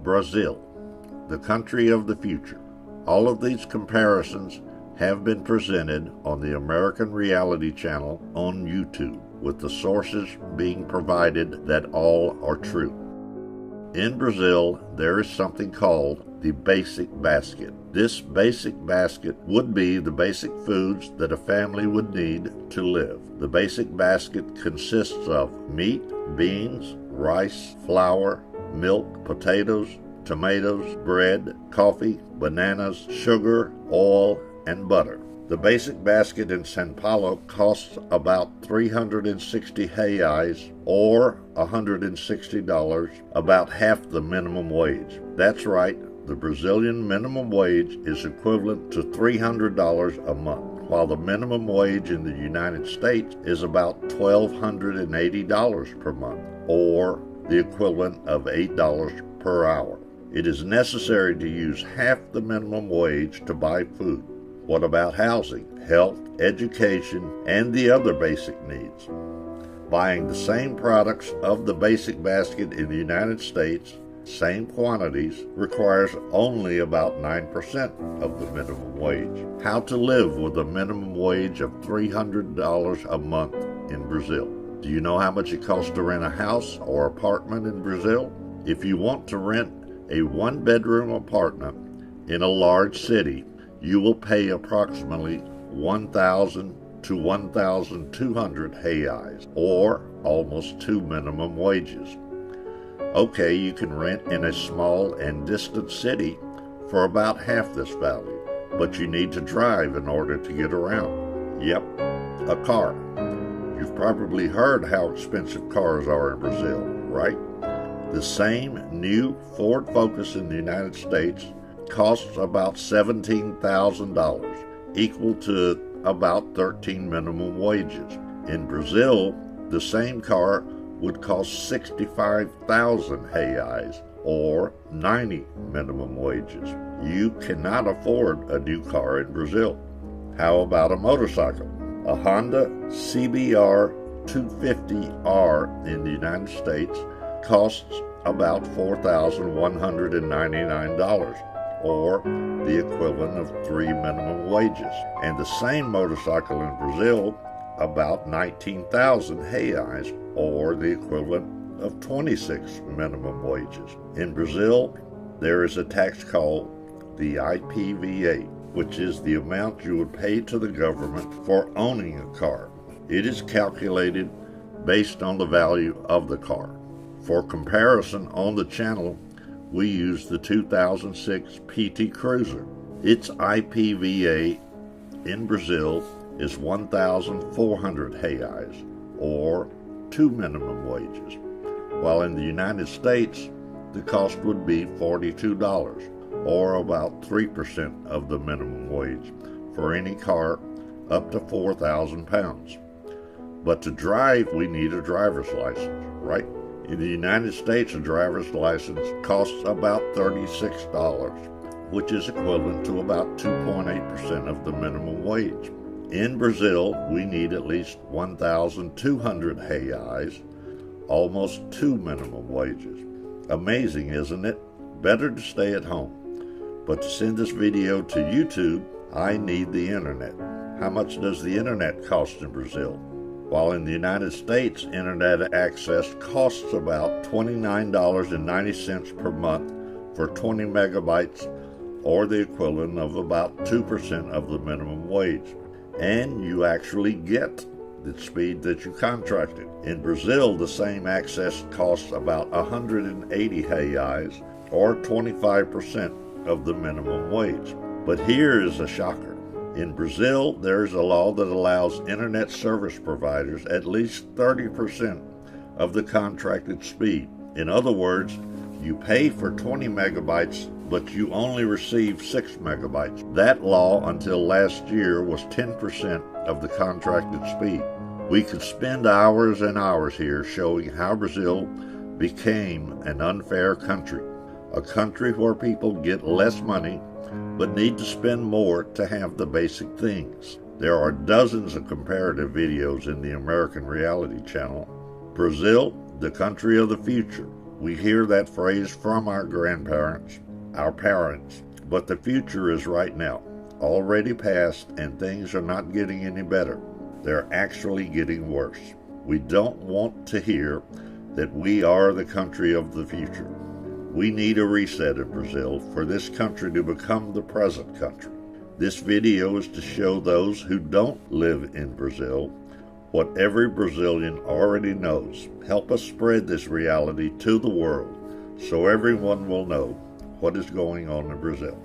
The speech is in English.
Brazil, the country of the future. All of these comparisons have been presented on the American Reality Channel on YouTube, with the sources being provided that all are true. In Brazil, there is something called the basic basket. This basic basket would be the basic foods that a family would need to live. The basic basket consists of meat, beans, rice, flour, milk, potatoes, tomatoes, bread, coffee, bananas, sugar, oil, and butter. The basic basket in Sao Paulo costs about 360 reais, or $160, about half the minimum wage. That's right, the Brazilian minimum wage is equivalent to $300 a month, while the minimum wage in the United States is about $1,280 per month, or the equivalent of $8 per hour. It is necessary to use half the minimum wage to buy food. What about housing, health, education, and the other basic needs? Buying the same products of the basic basket in the United States, same quantities, requires only about 9% of the minimum wage. How to live with a minimum wage of $300 a month in Brazil? Do you know how much it costs to rent a house or apartment in Brazil? If you want to rent a one-bedroom apartment in a large city, you will pay approximately 1,000 to 1,200 reais, or almost 2 minimum wages. Okay, you can rent in a small and distant city for about half this value, but you need to drive in order to get around. Yep, a car. You've probably heard how expensive cars are in Brazil, right? The same new Ford Focus in the United States costs about $17,000, equal to about 13 minimum wages. In Brazil, the same car would cost 65,000 reais, or 90 minimum wages. You cannot afford a new car in Brazil. How about a motorcycle? A Honda CBR 250R in the United States costs about $4,199, or the equivalent of 3 minimum wages. And the same motorcycle in Brazil, about 19,000 reais, or the equivalent of 26 minimum wages. In Brazil, there is a tax called the IPVA, which is the amount you would pay to the government for owning a car. It is calculated based on the value of the car. For comparison, on the channel, we use the 2006 PT Cruiser. Its IPVA in Brazil is 1,400 reais, or 2 minimum wages, while in the United States, the cost would be $42, or about 3% of the minimum wage, for any car up to 4,000 pounds. But to drive, we need a driver's license, right? In the United States, a driver's license costs about $36, which is equivalent to about 2.8% of the minimum wage. In Brazil, we need at least 1,200 reais, almost 2 minimum wages. Amazing, isn't it? Better to stay at home. But to send this video to YouTube, I need the internet. How much does the internet cost in Brazil? While in the United States, internet access costs about $29.90 per month for 20 megabytes, or the equivalent of about 2% of the minimum wage. And you actually get the speed that you contracted. In Brazil, the same access costs about 180 reais, or 25% of the minimum wage. But here is a shocker. In Brazil, there is a law that allows internet service providers at least 30% of the contracted speed. In other words, you pay for 20 megabytes, but you only receive 6 megabytes. That law, until last year, was 10% of the contracted speed. We could spend hours and hours here showing how Brazil became an unfair country, a country where people get less money but need to spend more to have the basic things. There are dozens of comparative videos in the American Reality Channel. Brazil, the country of the future. We hear that phrase from our grandparents, our parents, but the future is right now, already past, and things are not getting any better. They're actually getting worse. We don't want to hear that we are the country of the future. We need a reset in Brazil for this country to become the present country. This video is to show those who don't live in Brazil what every Brazilian already knows. Help us spread this reality to the world so everyone will know what is going on in Brazil.